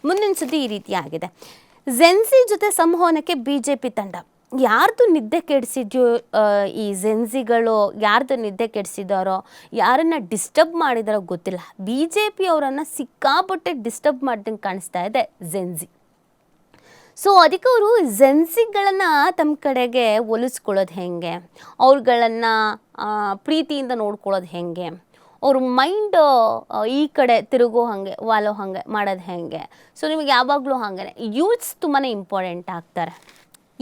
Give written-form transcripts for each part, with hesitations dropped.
ಮುಂದಿನ ಸುದ್ದಿ ಈ ರೀತಿ ಆಗಿದೆ. ಝೆನ್ಸಿ ಜೊತೆ ಸಂವಹನಕ್ಕೆ ಬಿಜೆಪಿ ತಂಡ. ಯಾರ್ದು ನಿದ್ದೆ ಕೆಡಿಸಿದ್ಯೋ ಈ ಝೆನ್ಸಿಗಳು, ಯಾರ್ದು ನಿದ್ದೆ ಕೆಡಿಸಿದಾರೋ, ಯಾರನ್ನ ಡಿಸ್ಟರ್ಬ್ ಮಾಡಿದಾರೋ ಗೊತ್ತಿಲ್ಲ. ಬಿಜೆಪಿ ಅವರನ್ನು ಸಿಕ್ಕಾಪಟ್ಟೆ ಡಿಸ್ಟರ್ಬ್ ಮಾಡ್ದಂಗೆ ಕಾಣಿಸ್ತಾ ಇದೆ ಝೆನ್ಸಿ. ಸೊ ಅದಕ್ಕೆ ಅವರು ಝೆನ್ಸಿಗಳನ್ನು ತಮ್ಮ ಕಡೆಗೆ ಒಲಿಸ್ಕೊಳ್ಳೋದು ಹೆಂಗೆ, ಅವ್ರುಗಳನ್ನು ಪ್ರೀತಿಯಿಂದ ನೋಡ್ಕೊಳ್ಳೋದು ಹೆಂಗೆ, ಅವ್ರ ಮೈಂಡ್ ಈ ಕಡೆ ತಿರುಗೋ ಹಾಗೆ ವಾಲೋ ಹಾಗೆ ಮಾಡೋದು ಹೆಂಗೆ. ಸೊ ನಿಮಗೆ ಯಾವಾಗಲೂ ಹಾಗೆ ಯೂತ್ಸ್ ತುಂಬಾ ಇಂಪಾರ್ಟೆಂಟ್ ಆಗ್ತಾರೆ.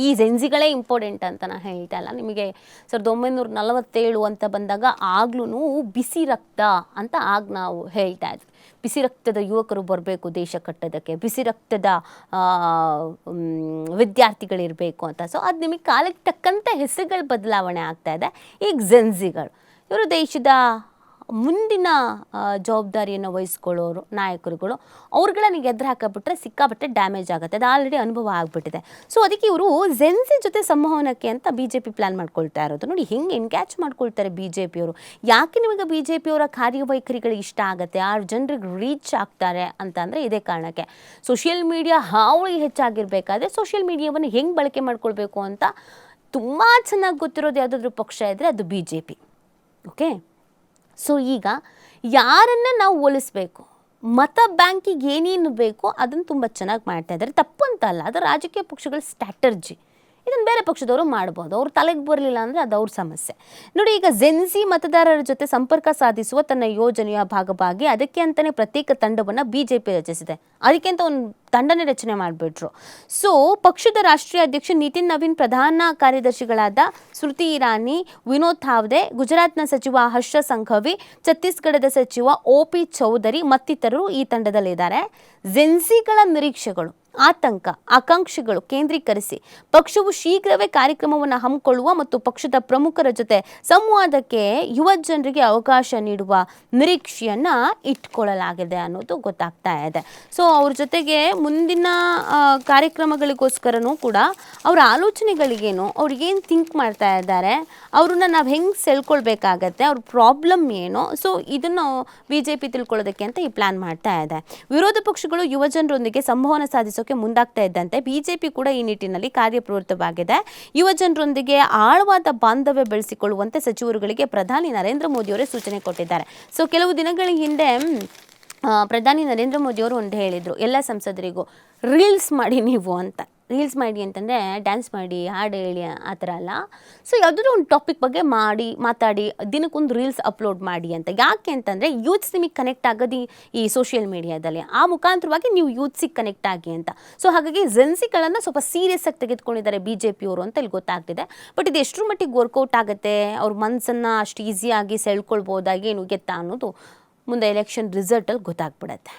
ಈ ಝೆನ್ಸಿಗಳೇ ಇಂಪಾರ್ಟೆಂಟ್ ಅಂತ ನಾನು ಹೇಳ್ತಾ ಇಲ್ಲ. ನಿಮಗೆ 1947 ಅಂತ ಬಂದಾಗ ಆಗ್ಲೂ ಬಿಸಿ ರಕ್ತ ಅಂತ ನಾವು ಹೇಳ್ತಾ ಇದ್ವಿ. ಬಿಸಿ ರಕ್ತದ ಯುವಕರು ಬರಬೇಕು ದೇಶ ಕಟ್ಟೋದಕ್ಕೆ, ಬಿಸಿ ರಕ್ತದ ವಿದ್ಯಾರ್ಥಿಗಳಿರಬೇಕು ಅಂತ. ಸೊ ಅದು ನಿಮಗೆ ಕಾಲಕ್ಕೆ ತಕ್ಕಂತೆ ಹೆಸರುಗಳು ಬದಲಾವಣೆ ಆಗ್ತಾ ಇದೆ. ಈಗ ಝೆನ್ಸಿಗಳು ಇವರು ದೇಶದ ಮುಂದಿನ ಜವಾಬ್ದಾರಿಯನ್ನು ವಹಿಸ್ಕೊಳ್ಳೋರು ನಾಯಕರುಗಳು. ಅವ್ರುಗಳನ್ನ ಎದುರು ಹಾಕಿಬಿಟ್ರೆ ಸಿಕ್ಕಾಪಟ್ಟೆ ಡ್ಯಾಮೇಜ್ ಆಗುತ್ತೆ. ಅದು ಆಲ್ರೆಡಿ ಅನುಭವ ಆಗಿಬಿಟ್ಟಿದೆ. ಸೊ ಅದಕ್ಕೆ ಇವರು ಝೆನ್ಸಿ ಜೊತೆ ಸಂವಹನಕ್ಕೆ ಅಂತ ಬಿ ಜೆ ಪಿ ಪ್ಲ್ಯಾನ್ ಮಾಡ್ಕೊಳ್ತಾ ಇರೋದು. ನೋಡಿ ಹೆಂಗೆ ಎನ್ಕ್ಯಾಚ್ ಮಾಡ್ಕೊಳ್ತಾರೆ ಬಿ ಜೆ ಪಿಯವರು. ಯಾಕೆ ನಿಮಗೆ ಬಿ ಜೆ ಪಿಯವರ ಕಾರ್ಯವೈಖರಿಗಳು ಇಷ್ಟ ಆಗುತ್ತೆ, ಆ ಜನರಿಗೆ ರೀಚ್ ಆಗ್ತಾರೆ ಅಂತಂದರೆ ಇದೇ ಕಾರಣಕ್ಕೆ. ಸೋಷಿಯಲ್ ಮೀಡಿಯಾ ಹಾವಳಿ ಹೆಚ್ಚಾಗಿರಬೇಕಾದ್ರೆ ಸೋಷಿಯಲ್ ಮೀಡಿಯಾವನ್ನು ಹೆಂಗೆ ಬಳಕೆ ಮಾಡ್ಕೊಳ್ಬೇಕು ಅಂತ ತುಂಬ ಚೆನ್ನಾಗಿ ಗೊತ್ತಿರೋದು ಯಾವುದಾದ್ರೂ ಪಕ್ಷ ಇದ್ದರೆ ಅದು B J P. Okay, so ಈಗ ಯಾರನ್ನು ನಾವು ಹೋಲಿಸ್ಬೇಕು, ಮತ ಬ್ಯಾಂಕಿಗೆ ಏನೇನು ಬೇಕೋ ಅದನ್ನು ತುಂಬ ಚೆನ್ನಾಗಿ ಮಾಡ್ತಾ ಇದ್ದಾರೆ. ತಪ್ಪು ಅಂತ ಅಲ್ಲ, ಅದು ರಾಜಕೀಯ ಪಕ್ಷಗಳ ಸ್ಟ್ರಾಟರ್ಜಿ. ಇದನ್ನು ಬೇರೆ ಪಕ್ಷದವರು ಮಾಡ್ಬೋದು. ಅವ್ರ ತಲೆಗೆ ಬರಲಿಲ್ಲ ಅಂದರೆ ಅದು ಅವ್ರ ಸಮಸ್ಯೆ. ನೋಡಿ, ಈಗ ಝೆನ್ಸಿ ಮತದಾರರ ಜೊತೆ ಸಂಪರ್ಕ ಸಾಧಿಸುವ ತನ್ನ ಯೋಜನೆಯ ಭಾಗವಾಗಿ ಅದಕ್ಕೆ ಅಂತಲೇ ಪ್ರತ್ಯೇಕ ತಂಡವನ್ನು ಬಿ ಜೆ ಪಿ ರಚಿಸಿದೆ. ಅದಕ್ಕೆ ಅಂತ ಒಂದು ತಂಡನೇ ರಚನೆ ಮಾಡಿಬಿಟ್ರು. ಸೊ ಪಕ್ಷದ ರಾಷ್ಟ್ರೀಯ ಅಧ್ಯಕ್ಷ ನಿತಿನ್ ನವೀನ್, ಪ್ರಧಾನ ಕಾರ್ಯದರ್ಶಿಗಳಾದ ಸ್ಮೃತಿ ಇರಾನಿ, ವಿನೋದ್ ಥಾವ್ದೆ, ಗುಜರಾತ್ನ ಸಚಿವ ಹರ್ಷ ಸಂಘವಿ, ಛತ್ತೀಸ್ಗಢದ ಸಚಿವ ಒ ಪಿ ಚೌಧರಿ ಮತ್ತಿತರರು ಈ ತಂಡದಲ್ಲಿದ್ದಾರೆ. ಝೆನ್ಸಿಗಳ ನಿರೀಕ್ಷೆಗಳು, ಆತಂಕ, ಆಕಾಂಕ್ಷೆಗಳು ಕೇಂದ್ರೀಕರಿಸಿ ಪಕ್ಷವು ಶೀಘ್ರವೇ ಕಾರ್ಯಕ್ರಮವನ್ನು ಹಮ್ಮಿಕೊಳ್ಳುವ ಮತ್ತು ಪಕ್ಷದ ಪ್ರಮುಖರ ಜೊತೆ ಸಂವಾದಕ್ಕೆ ಯುವ ಜನರಿಗೆ ಅವಕಾಶ ನೀಡುವ ನಿರೀಕ್ಷೆಯನ್ನು ಇಟ್ಕೊಳ್ಳಲಾಗಿದೆ ಅನ್ನೋದು ಗೊತ್ತಾಗ್ತಾ ಇದೆ. ಸೊ ಅವ್ರ ಜೊತೆಗೆ ಮುಂದಿನ ಕಾರ್ಯಕ್ರಮಗಳಿಗೋಸ್ಕರನೂ ಕೂಡ ಅವರ ಆಲೋಚನೆಗಳಿಗೇನು, ಅವ್ರಿಗೇನು ಥಿಂಕ್ ಮಾಡ್ತಾ ಇದ್ದಾರೆ, ಅವ್ರನ್ನ ನಾವು ಹೆಂಗೆ ಸೆಳ್ಕೊಳ್ಬೇಕಾಗತ್ತೆ, ಅವ್ರ ಪ್ರಾಬ್ಲಮ್ ಏನು, ಸೊ ಇದನ್ನು ಬಿ ಜೆ ಪಿ ತಿಳ್ಕೊಳ್ಳೋದಕ್ಕೆ ಅಂತ ಈ ಪ್ಲ್ಯಾನ್ ಮಾಡ್ತಾ ಇದೆ. ವಿರೋಧ ಪಕ್ಷಗಳು ಯುವ ಜನರೊಂದಿಗೆ ಸಂವಹನ ಸಾಧಿಸೋಕೆ ಮುಂದಾಗ್ತಾ ಇದ್ದಂತೆ ಬಿಜೆಪಿ ಕೂಡ ಈ ನಿಟ್ಟಿನಲ್ಲಿ ಕಾರ್ಯಪ್ರವೃತ್ತವಾಗಿದೆ. ಯುವ ಜನರೊಂದಿಗೆ ಆಳವಾದ ಬಾಂಧವ್ಯ ಬೆಳೆಸಿಕೊಳ್ಳುವಂತೆ ಸಚಿವರುಗಳಿಗೆ ಪ್ರಧಾನಿ ನರೇಂದ್ರ ಮೋದಿಯವರೇ ಸೂಚನೆ ಕೊಟ್ಟಿದ್ದಾರೆ. ಸೊ ಕೆಲವು ದಿನಗಳ ಹಿಂದೆ ಪ್ರಧಾನಿ ನರೇಂದ್ರ ಮೋದಿಯವರು ಒಂದು ಹೇಳಿದರು, ಎಲ್ಲ ಸಂಸದರಿಗೂ ರೀಲ್ಸ್ ಮಾಡಿ ನೀವು ಅಂತ. ರೀಲ್ಸ್ ಮಾಡಿ ಅಂತಂದರೆ ಡ್ಯಾನ್ಸ್ ಮಾಡಿ, ಹಾಡು ಹೇಳಿ ಆ ಥರ ಅಲ್ಲ. ಸೊ ಯಾವುದಾದ್ರೂ ಒಂದು ಟಾಪಿಕ್ ಬಗ್ಗೆ ಮಾತಾಡಿ ದಿನಕ್ಕೊಂದು ರೀಲ್ಸ್ ಅಪ್ಲೋಡ್ ಮಾಡಿ ಅಂತ. ಯಾಕೆ ಅಂತಂದರೆ ಯೂತ್ಸ್ ನಿಮಗೆ ಕನೆಕ್ಟ್ ಆಗೋದು ಈ ಸೋಷಿಯಲ್ ಮೀಡಿಯಾದಲ್ಲಿ, ಆ ಮುಖಾಂತರವಾಗಿ ನೀವು ಯೂತ್ಸಿಗೆ ಕನೆಕ್ಟ್ ಆಗಿ ಅಂತ. ಸೊ ಹಾಗಾಗಿ ಝೆನ್ಸಿಗಳನ್ನು ಸ್ವಲ್ಪ ಸೀರಿಯಸ್ ಆಗಿ ತೆಗೆದುಕೊಂಡಿದ್ದಾರೆ ಬಿ ಜೆ ಪಿಯವರು ಅಂತ ಇಲ್ಲಿ ಗೊತ್ತಾಗ್ತಿದೆ. ಬಟ್ ಇದು ಎಷ್ಟರ ಮಟ್ಟಿಗೆ ವರ್ಕೌಟ್ ಆಗುತ್ತೆ, ಅವ್ರ ಮನಸ್ಸನ್ನು ಅಷ್ಟು ಈಸಿಯಾಗಿ ಸೆಳ್ಕೊಳ್ಬೋದಾಗಿ ಏನು ಗೆತ್ತಾ ಅನ್ನೋದು ಮುಂದೆ ಎಲೆಕ್ಷನ್ ರಿಸಲ್ಟಲ್ಲಿ ಗೊತ್ತಾಗ್ಬಿಡತ್ತೆ.